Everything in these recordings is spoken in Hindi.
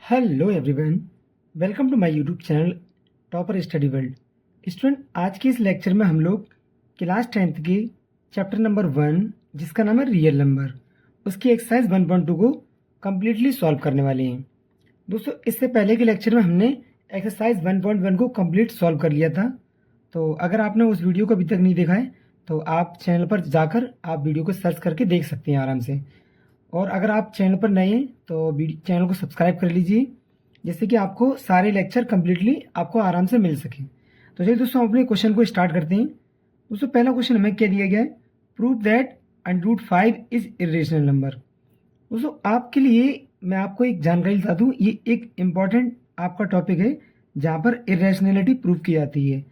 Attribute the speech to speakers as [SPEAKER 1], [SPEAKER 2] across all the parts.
[SPEAKER 1] Hello everyone, welcome to my YouTube channel topper study world. Student, आज के इस लेक्चर में हम लोग क्लास 10th के चैप्टर नंबर 1 जिसका नाम है रियल नंबर, उसकी एक्सरसाइज 1.2 को कम्प्लीटली सॉल्व करने वाले हैं। दोस्तों, इससे पहले के लेक्चर में हमने एक्सरसाइज 1.1 को कंप्लीट सॉल्व कर लिया था। तो अगर आपने उस वीडियो को अभी तक नहीं देखा है तो आप चैनल पर जाकर आप वीडियो को सर्च करके देख सकते हैं आराम से। और अगर आप चैनल पर नए हैं तो चैनल को सब्सक्राइब कर लीजिए, जिससे कि आपको सारे लेक्चर कम्प्लीटली आपको आराम से मिल सके। तो चलिए दोस्तों, हम अपने क्वेश्चन को स्टार्ट करते हैं। दोस्तों, पहला क्वेश्चन हमें क्या दिया गया है? Prove that √5 is irrational number. दोस्तों, आपके लिए मैं आपको एक जानकारी बता दूं, ये एक इम्पॉर्टेंट आपका टॉपिक है जहाँ पर इरेशनलिटी प्रूव की जाती है।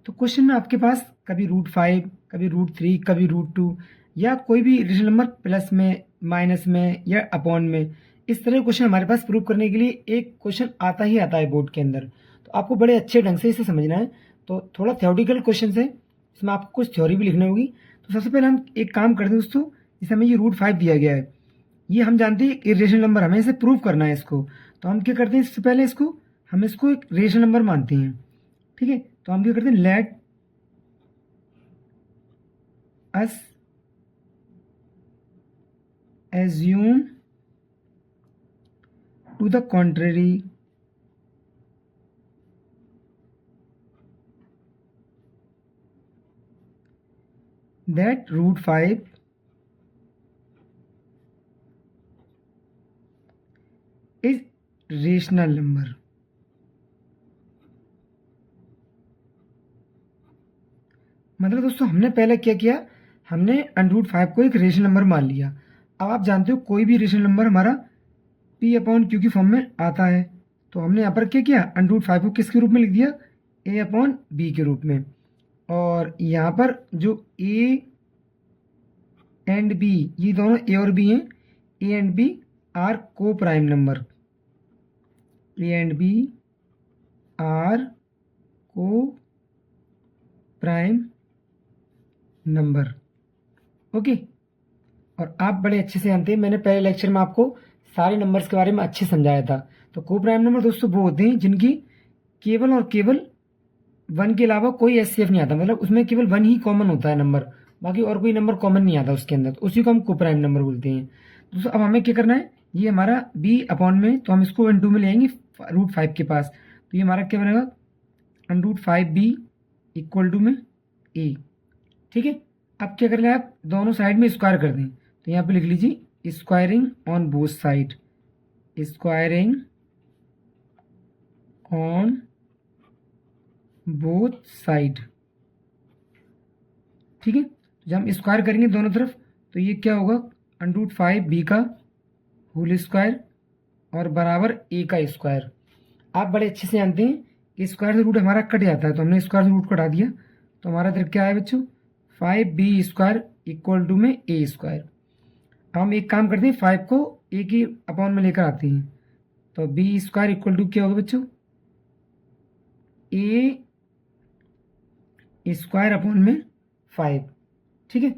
[SPEAKER 1] तो क्वेश्चन में आपके पास कभी √5, कभी √3, कभी √2 या कोई भी इरेशनल नंबर प्लस में, माइनस में या अपॉन में, इस तरह के क्वेश्चन हमारे पास प्रूव करने के लिए एक क्वेश्चन आता ही आता है बोर्ड के अंदर। तो आपको बड़े अच्छे ढंग से इसे समझना है। तो थोड़ा थ्योरेटिकल क्वेश्चन है, इसमें आपको कुछ थ्योरी भी लिखनी होगी। तो सबसे पहले हम एक काम करते हैं दोस्तों, जैसे हमें ये √5 दिया गया है, ये हम जानते हैं इरेशनल नंबर, हमें इसे प्रूव करना है इसको। तो हम क्या करते हैं, इससे पहले हम इसको एक रेशनल नंबर मानते हैं। ठीक है, तो हम क्या करते हैं, let us assume to the contrary that √5 is rational number। मतलब दोस्तों, हमने पहले क्या किया, हमने √5 को एक रेशनल नंबर मान लिया। अब आप जानते हो कोई भी रेशनल नंबर हमारा P/Q की फॉर्म में आता है। तो हमने यहाँ पर क्या किया, √5 को किसके रूप में लिख दिया, A/B के रूप में। और यहाँ पर जो A एंड B, ये दोनों A और B हैं, A and B are coprime number, A and B are coprime number. Okay, और आप बड़े अच्छे से जानते हैं, मैंने पहले लेक्चर में आपको सारे नंबर्स के बारे में अच्छे समझाया था। तो को प्राइम नंबर दोस्तों वो होते हैं जिनकी केवल और केवल 1 के अलावा कोई एचसीएफ नहीं आता, मतलब उसमें केवल 1 ही कॉमन होता है नंबर, बाकी और कोई नंबर कॉमन नहीं आता उसके अंदर, तो उसी को हम को प्राइम नंबर बोलते हैं। दोस्तों, अब हमें क्या करना है, ये हमारा B/, में, तो हम इसको 1/2 में ले आएंगे √5 के पास। तो ये हमारा क्या बनेगा, √5B इक्वल टू में A। ठीक है, अब क्या करना है, आप दोनों साइड में स्क्वायर कर दें। तो यहाँ पे लिख लीजिए squaring on both side, squaring on both side. ठीक है, जब हम स्क्वायर करेंगे दोनों तरफ तो ये क्या होगा, √5B का होल स्क्वायर और बराबर A का स्क्वायर। आप बड़े अच्छे से जानते हैं कि स्क्वायर से रूट हमारा कट जाता है, तो हमने स्क्वायर से रूट कटा दिया। तो हमारा इधर क्या है बच्चों, 5B² इक्वल टू में A²। हम एक काम करते हैं, 5 को A की अपॉन में लेकर आते हैं। तो B² इक्वल टू क्या होगा बच्चों, A² अपॉन में 5। ठीक है,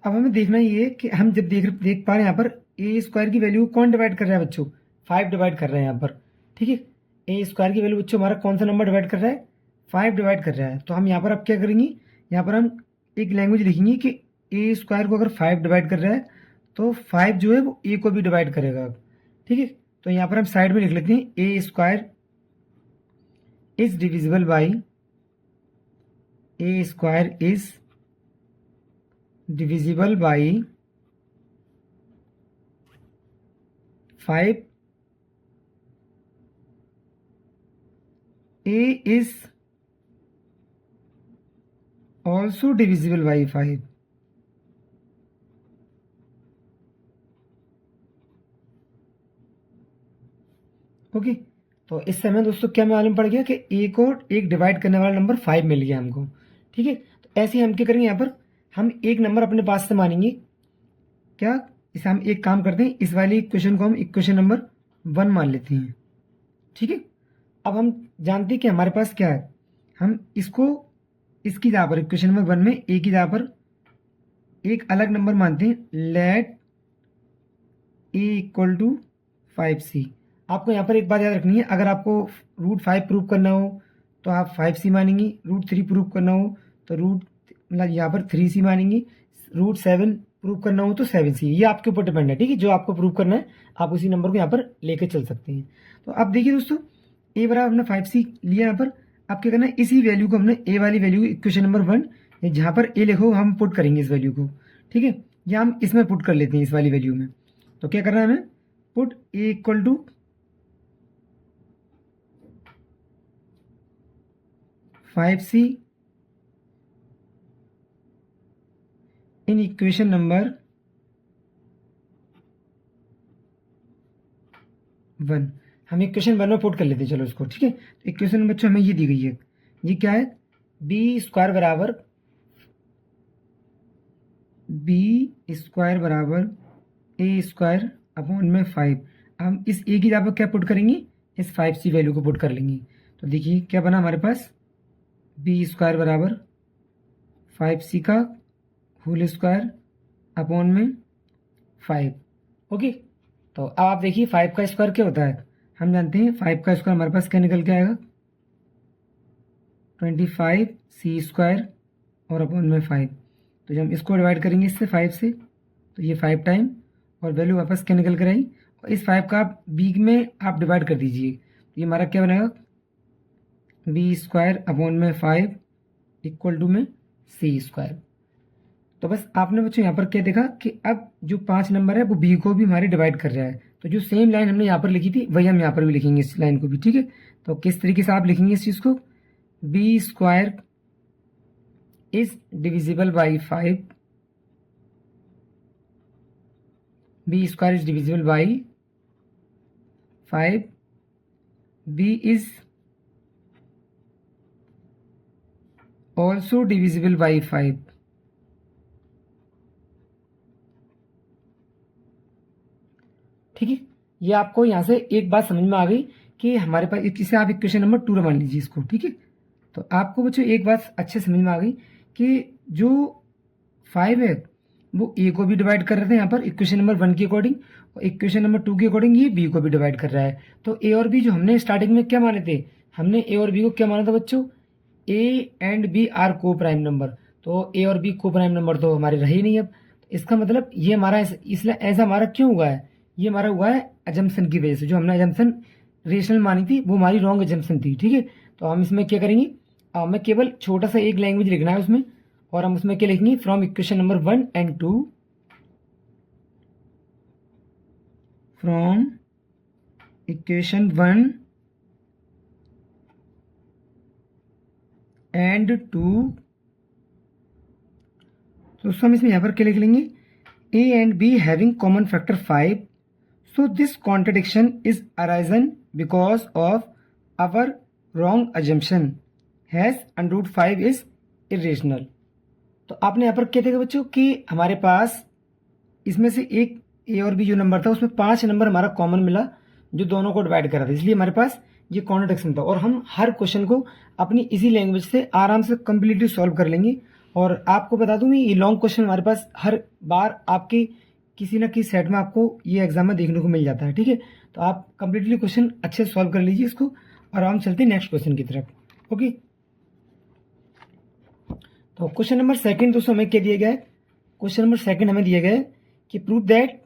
[SPEAKER 1] अब हमें देखना ये है कि हम जब देख पा रहे हैं यहाँ पर A² की वैल्यू कौन डिवाइड कर रहा है बच्चों, 5 डिवाइड कर रहे हैं यहाँ पर। ठीक है, A² की वैल्यू बच्चों हमारा कौन सा नंबर डिवाइड कर रहा है, 5 डिवाइड कर रहा है। तो हम यहाँ पर अब क्या करेंगे, यहाँ पर हम एक लैंग्वेज लिखेंगे कि A² को अगर 5 डिवाइड कर रहा है तो 5 जो है वो A को भी डिवाइड करेगा। ठीक है, तो यहाँ पर हम साइड में लिख लेते हैं A² is divisible by, A² is divisible by 5, A is also divisible by 5। Okay, तो इस समय दोस्तों क्या मालूम पड़ गया कि A को एक डिवाइड करने वाला नंबर 5 मिल गया हमको। ठीक है, तो ऐसे ही हम क्या करेंगे, यहाँ पर हम एक नंबर अपने पास से मानेंगे। क्या, इसे हम एक काम करते हैं, इस वाली इक्वेशन को हम इक्वेशन नंबर 1 मान लेते हैं। ठीक है, अब हम जानते हैं कि हमारे पास क्या है, हम इसको इसकी जगह पर इक्वेशन नंबर 1 में A की जगह पर एक अलग नंबर मानते हैं, late A equal to 5C। आपको यहाँ पर एक बात याद रखनी है, अगर आपको रूट 5 प्रूव करना हो तो आप 5c मानेंगी, रूट 3 प्रूव करना हो तो रूट मतलब यहाँ पर 3c मानेंगी, रूट 7 प्रूव करना हो तो 7c। ये आपके ऊपर डिपेंड है, ठीक है, जो आपको प्रूव करना है आप उसी नंबर को यहाँ पर लेके चल सकते हैं। तो अब देखिए दोस्तों, ए बराबर हमने 5c लिया, यहाँ पर आप क्या करना है, इसी वैल्यू को हमने ए वाली वैल्यू इक्वेशन नंबर 1 जहाँ पर ए लिखो हम पुट करेंगे इस वैल्यू को, ठीक है, या हम इसमें पुट कर लेते हैं इस वाली वैल्यू में। तो क्या करना है हमें, put a equal to 5c in equation number 1। हम इक्वेशन 1 में पुट कर लेते हैं, चलो इसको, ठीक है। तो इक्वेशन नंबर बच्चों हमें ये दी गई है, ये क्या है, बी स्क्वायर बराबर ए स्क्वायर अपॉन में 5। हम इस ए की जगह पर क्या पुट करेंगे, इस 5c वैल्यू को पुट कर लेंगे। तो देखिए क्या बना हमारे पास, बी स्क्वायर बराबर 5c का होल स्क्वायर अपॉन में 5। ओके, तो अब आप देखिए 5 का स्क्वायर क्या होता है, हम जानते हैं 5 का स्क्वायर हमारे पास क्या निकल के आएगा, 25c स्क्वायर और अपॉन में 5। तो जब हम इसको डिवाइड करेंगे इससे 5 से, तो ये 5 टाइम और वैल्यू वापस क्या निकल कर आई, और इस 5 का आप बी में आप डिवाइड कर दीजिए, तो ये हमारा क्या बनेगा, बी स्क्वायर अपॉन में 5 इक्वल टू में सी स्क्वायर। तो बस आपने बच्चों यहाँ पर क्या देखा कि अब जो 5 नंबर है वो बी को भी हमारे डिवाइड कर रहा है। तो जो सेम लाइन हमने यहाँ पर लिखी थी वही हम यहाँ पर भी लिखेंगे, इस लाइन को भी, ठीक है। तो किस तरीके से आप लिखेंगे इस चीज़ को, b square is divisible by 5, b square is divisible by 5, b is also divisible by 5। ठीक है, ये आपको यहाँ से एक बात समझ में आ गई कि हमारे पास, इसे आप इक्वेशन नंबर 2 मान लीजिए इसको, ठीक है। तो आपको बच्चों एक बात अच्छे समझ में आ गई कि जो 5 है वो ए को भी डिवाइड कर रहे थे यहाँ पर इक्वेशन नंबर 1 के अकॉर्डिंग, और इक्वेशन नंबर 2 के अकॉर्डिंग ये बी को भी डिवाइड कर रहा है। तो ए और बी जो हमने स्टार्टिंग में क्या माने थे, हमने ए और बी को क्या माना था बच्चों, ए and b are coprime number. तो ए और बी को प्राइम नंबर तो हमारे रहे ही नहीं। अब इसका मतलब ये हमारा इसलिए ऐसा हमारा क्यों हुआ है, ये हमारा हुआ है अजम्पशन की वजह से। जो हमने अजम्पशन रेशनल मानी थी वो हमारी रॉन्ग अजम्पशन थी, ठीक है। तो हम इसमें क्या करेंगे, हमें केवल छोटा सा एक लैंग्वेज लिखना है उसमें, और हम उसमें क्या लिखेंगे, from equation number 1 and 2, from equation 1 and 2। तो हम इसमें यहाँ पर क्या लिख लेंगे, ए and be having common factor 5, so this contradiction is arisen because of our wrong assumption has under root 5 is irrational। तो आपने यहाँ पर क्या देखा बच्चों कि हमारे पास इसमें से एक ए और बी जो नंबर था उसमें 5 नंबर हमारा कॉमन मिला जो दोनों को डिवाइड करा था, इसलिए हमारे पास ये कॉन्ट्रडिक्शन था। और हम हर क्वेश्चन को अपनी इसी लैंग्वेज से आराम से कंप्लीटली सॉल्व कर लेंगे। और आपको बता दूं ये लॉन्ग क्वेश्चन हमारे पास हर बार आपके किसी न किसी सेट में आपको ये एग्जाम में देखने को मिल जाता है, ठीक है। तो आप कंप्लीटली क्वेश्चन अच्छे से सॉल्व कर लीजिए इसको, और हम चलते हैं नेक्स्ट क्वेश्चन की तरफ। ओके, तो क्वेश्चन नंबर 2 दोस्तों हमें क्या दिया गया है, क्वेश्चन नंबर 2 हमें दिया गया है कि prove that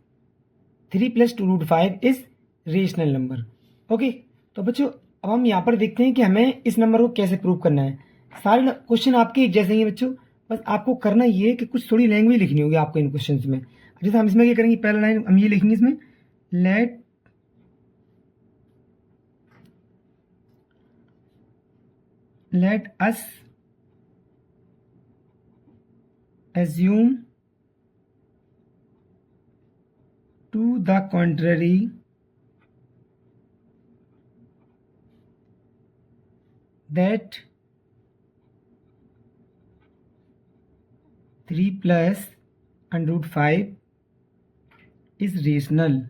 [SPEAKER 1] 3 + 2 √ 5 is rational number. Okay, तो बच्चों अब हम यहाँ पर देखते हैं कि हमें इस नंबर को कैसे प्रूव करना है। सारे क्वेश्चन आपके एक जैसे ही हैं बच्चों, बस आपको करना ये है कि कुछ थोड़ी लैंग्वेज लिखनी होगी आपको इन क्वेश्चन में। जैसे हम इसमें क्या करेंगे, पहला लाइन हम ये लिखेंगे इसमें, let us assume to the contrary that 3 + √5 is rational।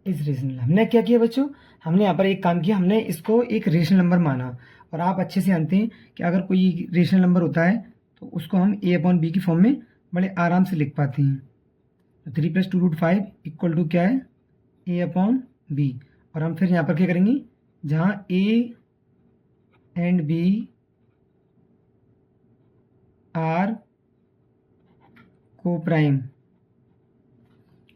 [SPEAKER 1] हमने क्या किया बच्चों, हमने यहाँ पर एक काम किया, हमने इसको एक रेशनल नंबर माना। और आप अच्छे से जानते हैं कि अगर कोई रेशनल नंबर होता है तो उसको हम a/b की फॉर्म में बड़े आराम से लिख पाते हैं। तो 3+2√5 इक्वल टू क्या है, a/b। और हम फिर यहाँ पर क्या करेंगे, जहाँ a and b are coprime,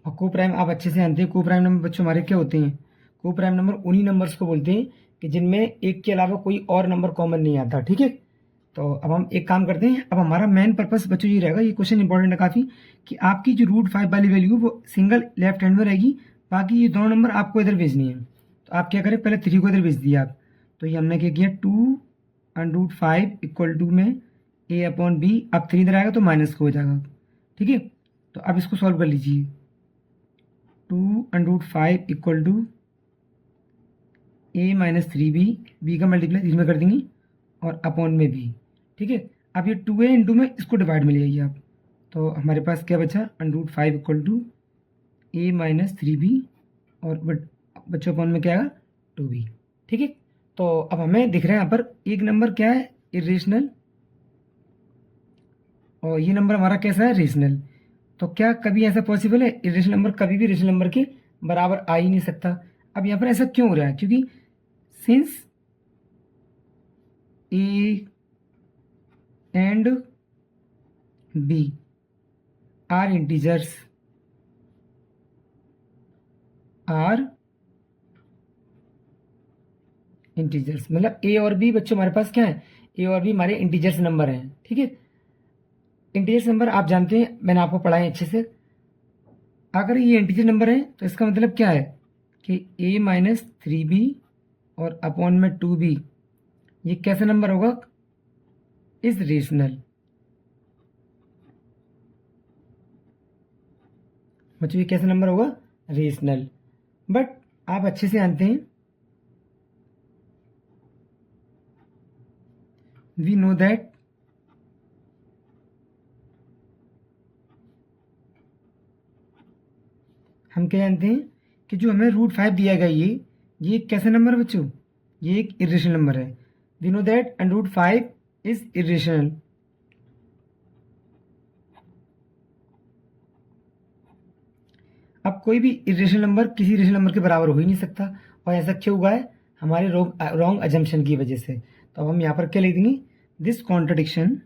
[SPEAKER 1] और को प्राइम आप अच्छे से जानते हैं, को प्राइम नंबर बच्चों हमारे क्या होते हैं, को प्राइम नंबर उन्हीं नंबर्स को बोलते हैं कि जिनमें एक के अलावा कोई और नंबर कॉमन नहीं आता। ठीक है, तो अब हम एक काम करते हैं, अब हमारा मेन पर्पस बच्चों ये रहेगा, ये क्वेश्चन इंपॉर्टेंट है काफ़ी, कि आपकी जो √5 वाली वैल्यू वो सिंगल लेफ्ट हैंड में रहेगी, बाकी ये दोनों नंबर आपको इधर भेजनी है। तो आप क्या करें, पहले 3 को इधर भेज दिया आप, तो ये हमने क्या किया, 2√5 इक्वल टू में a/b, अब 3 इधर आएगा तो माइनस को हो जाएगा। ठीक है, तो अब इसको सॉल्व कर लीजिए, 2√5 इक्वल टू a-3b, b का मल्टीप्लाई 3 में कर देंगे और अपॉन में b। ठीक है, अब ये 2a इंटू में इसको डिवाइड में ले जाइए आप, तो हमारे पास क्या बचा, √5 इक्वल टू a-3b, और बच्चों अपॉन में क्या आएगा, 2b। ठीक है, तो अब हमें दिख रहा है यहाँ पर एक नंबर क्या है, इरेशनल, और ये नंबर हमारा कैसा है, रेशनल। तो क्या कभी ऐसा पॉसिबल है, इरेशनल नंबर कभी भी रेशनल नंबर के बराबर आ ही नहीं सकता। अब यहाँ पर ऐसा क्यों हो रहा है, क्योंकि since a and b are integers, मतलब ए और बी बच्चों हमारे पास क्या है, ए और बी हमारे इंटीजर्स नंबर हैं। ठीक है, इंटीजर्स नंबर आप जानते हैं, मैंने आपको पढ़ाया अच्छे से। अगर ये इंटीजर नंबर है तो इसका मतलब क्या है कि a-3b और अपॉन में 2b, ये कैसा नंबर होगा, इज रेशनल। बच्चों ये कैसा नंबर होगा, रेशनल। बट आप अच्छे से जानते हैं, वी नो दैट हम क्या जानते हैं कि जो हमें √5 दिया गया, ये एक कैसा नंबर है बच्चों, ये एक इरेशनल नंबर है। We know that √5 is irrational. अब कोई भी इरेशनल नंबर किसी इरेशनल नंबर के बराबर हो ही नहीं सकता, और ऐसा क्यों हुआ है, हमारे रॉन्ग अजम्पशन की वजह से। तो अब हम यहाँ पर क्या लिख देंगे, this contradiction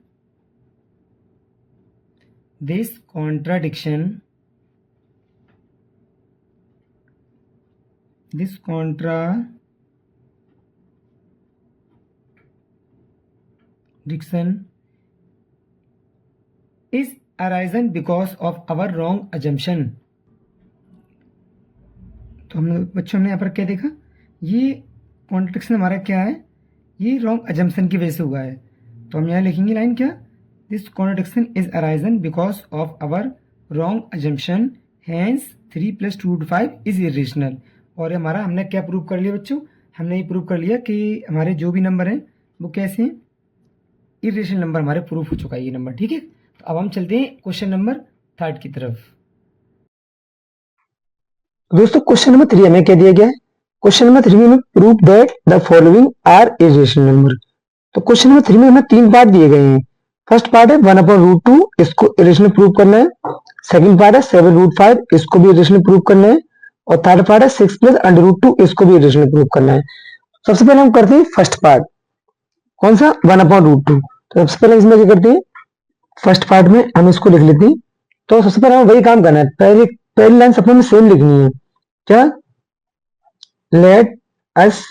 [SPEAKER 1] is arisen because of our wrong assumption। तो हमने बच्चों हमने यहाँ पर क्या देखा, ये कॉन्ट्रडिक्शन हमारा क्या है, ये रॉन्ग अजम्पशन की वजह से हुआ है। तो हम यहाँ लिखेंगे लाइन क्या, this contradiction is arisen because of our wrong assumption, hence 3+2√5 is irrational. और हमारा हमने क्या प्रूव कर लिया बच्चों, हमने ये प्रूव कर लिया कि हमारे जो भी नंबर हैं वो कैसे हैं, इरेशनल नंबर हमारे प्रूफ हो चुका है ये नंबर। ठीक है, तो अब हम चलते हैं क्वेश्चन नंबर 3 की तरफ।
[SPEAKER 2] दोस्तों क्वेश्चन नंबर 3 हमें क्या दिया गया है, क्वेश्चन नंबर 3 में prove that the following are irrational number. तो क्वेश्चन नंबर 3 में हमें 3 पार्ट दिए गए हैं। फर्स्ट पार्ट है 1/√2, इसको इरेशनल प्रूव करना है। सेकंड पार्ट है 7√5, इसको भी इरेशनल प्रूव करना है। और थर्ड पार्ट है 6+√2, इसको भी इरेशनल प्रूव करना है। सबसे पहले हम करते हैं फर्स्ट पार्ट, कौन सा, 1/√2। तो सबसे पहले इसमें क्या करते हैं, फर्स्ट पार्ट में हम इसको लिख लेते हैं। तो सबसे पहले हमें वही काम करना है, पहली लाइन सबसे में सेम लिखनी है, क्या, let us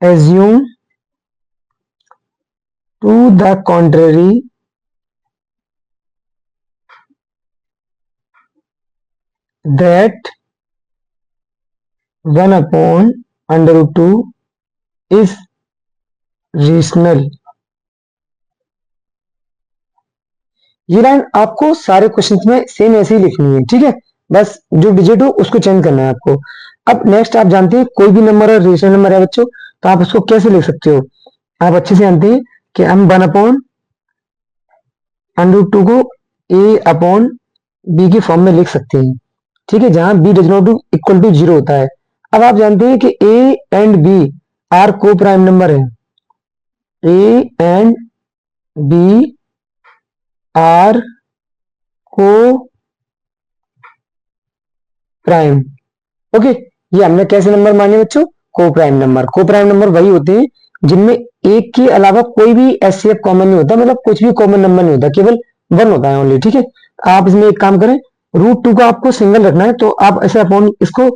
[SPEAKER 2] assume to the contrary that 1/√2 is rational। ये लाइन आपको सारे क्वेश्चंस में सेम ऐसे ही लिखनी है, ठीक है, बस जो डिजिट हो उसको चेंज करना है आपको। अब नेक्स्ट आप जानते हैं कोई भी नंबर है रेशनल नंबर है बच्चों, तो आप उसको कैसे लिख सकते हो, आप अच्छे से जानते हैं कि हम 1/√2 को a/b की फॉर्म में लिख सकते हैं, ठीक है, जहां b does not equal to 0 होता है। अब आप जानते हैं कि a and b are coprime number है, a and b are coprime. Okay, ये हमने कैसे नंबर माने बच्चों? Coprime number. Coprime number वही होते हैं जिनमें एक के अलावा कोई भी एचसीएफ कॉमन नहीं होता, मतलब कुछ भी कॉमन नंबर नहीं होता, केवल वन होता है ओनली। ठीक है, आप इसमें एक काम करें, रूट टू का आपको सिंगल रखना है, तो आप ऐसे अपॉन इसको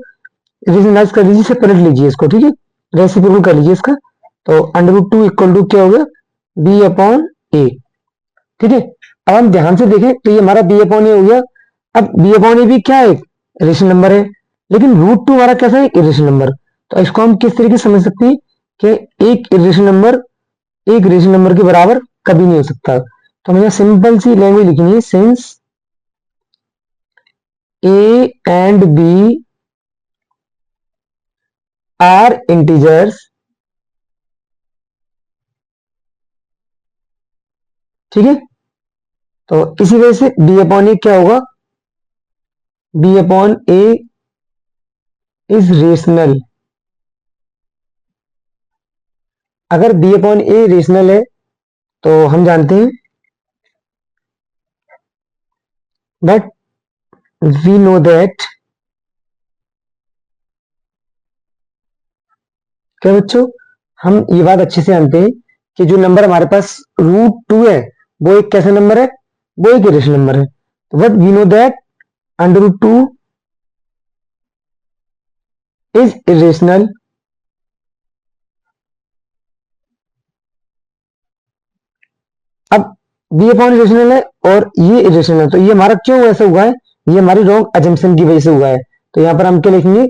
[SPEAKER 2] रीजनलाइज कर लीजिए, इसे पलट लीजिए इसको। ठीक है, रेसिप्रोकल कर लीजिए इसका, तो under root two equal to क्या हो गया? B upon a. ठीक है, अब हम ध्यान से देखें तो ये हमारा बी अपॉन ए हो गया। अब बी अपॉन ए भी क्या है? एक रेशनल नंबर है, लेकिन रूट टू हमारा कैसा है? Irrational number. तो इसको हम किस तरीके से समझ सकते हैं कि एक इरेशनल नंबर एक रेशनल नंबर के बराबर कभी नहीं हो सकता। तो हमें सिंपल सी लैंग्वेज लिखनी है, since a and b are integers. ठीक है, तो इसी वजह से बी अपॉन ए क्या होगा? B upon a is rational. अगर बी अपॉन ए रेशनल है तो हम जानते हैं बट वी नो दैट, क्या बच्चों, हम ये बात अच्छे से जानते हैं कि जो नंबर हमारे पास रूट टू है वो एक कैसा नंबर है? वो एक इरेशनल नंबर है। तो but we know that under root two is irrational. अब बी अपॉन इरेशनल है और ये इरेशनल है, तो ये हमारा क्यों ऐसा हुआ है? ये हमारी रॉन्ग अजम्पशन की वजह से हुआ है। तो यहां पर हम क्या लिखेंगे?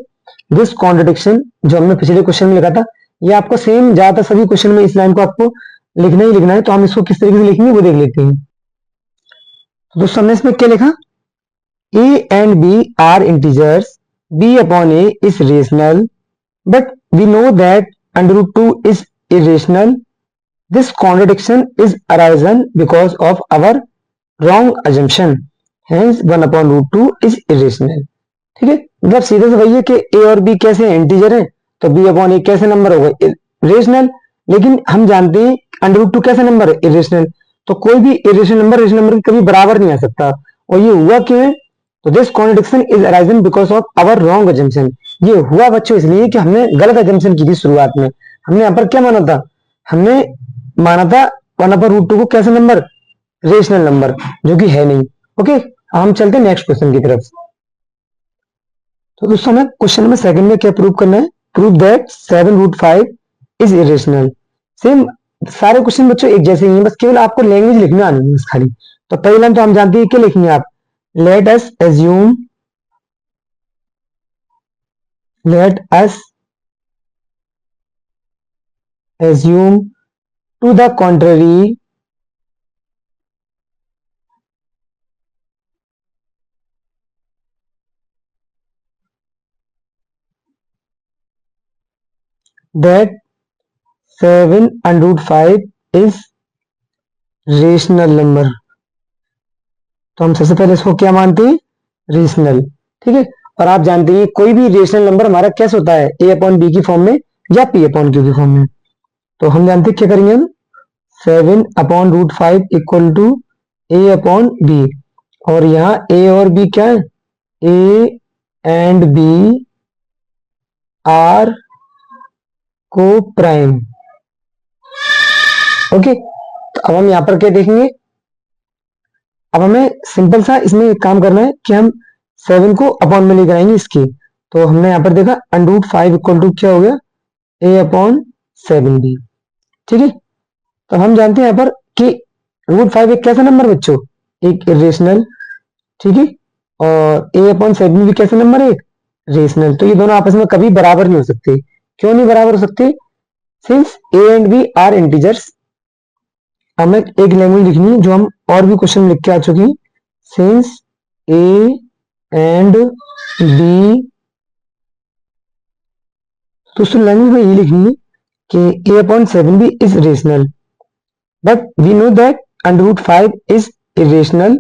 [SPEAKER 2] दिस कॉन्ट्रडिक्शन, जो हमने पिछले क्वेश्चन में लिखा था, ये आपको सेम ज्यादातर सभी क्वेश्चन में इस लाइन को आपको लिखना ही लिखना है। तो हम इसको किस तरीके से लिखेंगे वो देख लेते हैं। तो दोस्तों हमने इसमें क्या लिखा? A and B are integers. B upon A is rational, but we know that under root 2 is irrational. This contradiction is arisen because of our wrong assumption. Hence 1 upon root 2 is irrational. ठीक है, मतलब सीधे से वही है कि A और B कैसे हैं? इंटीजर है, तो B अपॉन ए कैसे नंबर होगा? रेशनल। लेकिन हम जानते हैं अंडर रूट टू कैसा नंबर है? इरेशनल। तो कोई भी इरेशनल नंबर रेशनल नंबर के कभी बराबर नहीं आ सकता। और ये हुआ क्यों है? तो this contradiction is arisen because of our wrong assumption. ये हुआ बच्चों इसलिए कि हमने गलत अजम्पशन की थी शुरुआत में। हमने यहाँ पर क्या माना था? हमने माना था वन अपर रूट टू को कैसा नंबर? रेशनल नंबर, जो कि है नहीं। ओके, हम चलते हैं नेक्स्ट क्वेश्चन की तरफ। तो दोस्तों हमें क्वेश्चन नंबर सेकंड में क्या प्रूव करना है? Prove that 7 root 5 is irrational. Same सारे क्वेश्चन बच्चों एक जैसे ही हैं, बस केवल आपको लैंग्वेज लिखना आनी है बस खाली। तो पहला तो हम जानते हैं क्या लिखेंगे आप? Let us assume, let us assume to the contrary that 7 under root 5 is rational number. तो हम सबसे पहले इसको क्या मानते हैं? रेशनल। ठीक है, और आप जानते हैं कोई भी रेशनल नंबर हमारा कैसे होता है? ए अपॉन बी की फॉर्म में या पी अपॉन क्यू की फॉर्म में। तो हम जानते हैं क्या करेंगे हम? 7 upon root 5 equal to a upon b, और यहाँ ए और बी क्या है? A and b are coprime. Okay, तो अब हम यहां पर क्या देखेंगे? अब हमें सिंपल सा इसमें एक काम करना है कि हम 7 को अपॉन में लेकर आएंगे इसकी। तो हमने यहां पर देखा अंडर रूट 5 इक्वल टू क्या हो गया? ए अपॉन 7b। ठीक है, तो हम जानते हैं यहां पर कि रूट 5 एक कैसा नंबर बच्चों? एक इरेशनल। ठीक है, और ए अपॉन 7 भी कैसा नंबर है? एक रेशनल। तो ये दोनों आपस में कभी बराबर नहीं हो सकते। क्यों नहीं बराबर हो सकते? Since a and b are integers. हमें एक लैंग्वेज लिखनी है जो हम और भी क्वेश्चन लिख के आ चुके हैं। सिंस ए एंड बी, तो उस लैंग्वेज में ये लिखनी है कि a upon 7b is rational, but we know that under root 5 is irrational.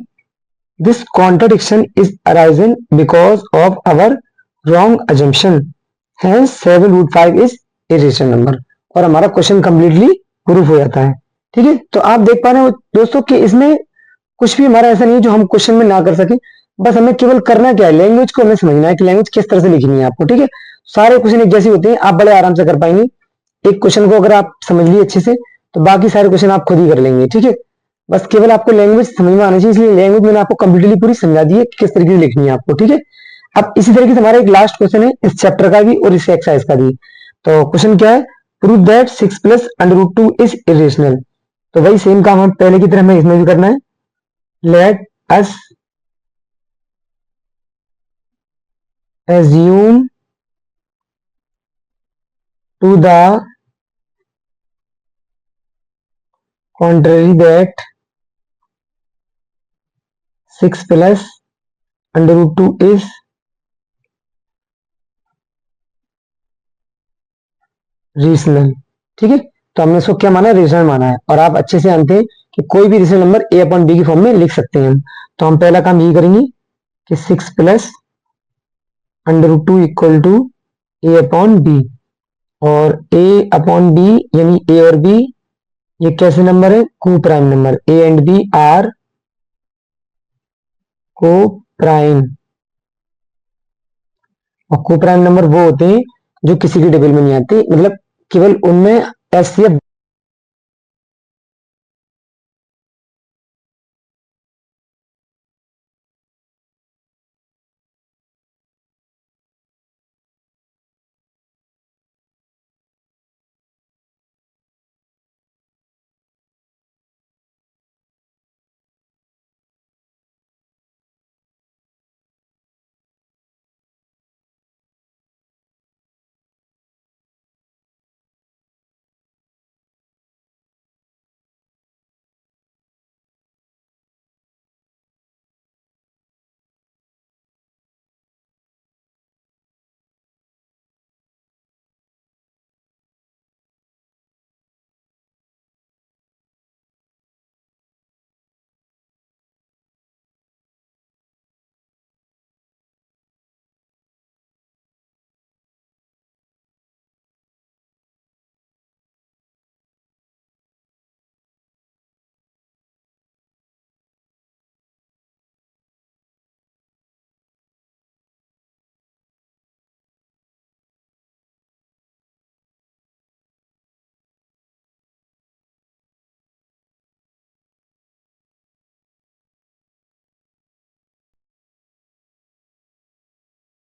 [SPEAKER 2] This contradiction is arisen because of our wrong assumption. Hence 7 root 5 is irrational number, और हमारा क्वेश्चन कंप्लीटली प्रूफ हो जाता है। ठीक है, तो आप देख पा रहे हो दोस्तों कि इसमें कुछ भी हमारा ऐसा नहीं है जो हम क्वेश्चन में ना कर सके। बस हमें केवल करना क्या है, लैंग्वेज को हमें समझना है कि लैंग्वेज किस तरह से लिखनी है आपको, ठीक है। सारे क्वेश्चन एक जैसे होते हैं, आप बड़े आराम से कर पाएंगे। एक क्वेश्चन को अगर आप समझ लिए अच्छे से तो बाकी सारे क्वेश्चन आप खुद ही कर लेंगे, ठीक है। बस केवल आपको लैंग्वेज समझ में आनी चाहिए, इसलिए लैंग्वेज मैंने आपको कंप्लीटली पूरी समझा दी है कि किस तरीके से लिखनी है आपको, ठीक है। अब इसी तरीके से हमारा एक लास्ट क्वेश्चन है इस चैप्टर का भी और इस एक्सरसाइज का भी। तो क्वेश्चन क्या है, prove that 6 plus under root 2 is irrational. तो वही सेम काम हम पहले की तरह हमें इसमें भी करना है। Let us assume to the contrary that 6 plus under root 2 is rational, ठीक है। तो हमने इसको क्या माना है, रेशनल माना है। और आप अच्छे से जानते हैं कि कोई भी rational number a upon b की फॉर्म में लिख सकते हैं हम। तो हम पहला काम ये करेंगे कि 6 plus under root 2 equal to a upon b. और ए अपॉन बी यानी ए और बी ये कैसे नंबर है, coprime number. A and b are coprime. और को प्राइम नंबर वो होते हैं जो किसी की टेबल में नहीं आते, मतलब केवल उनमें एस या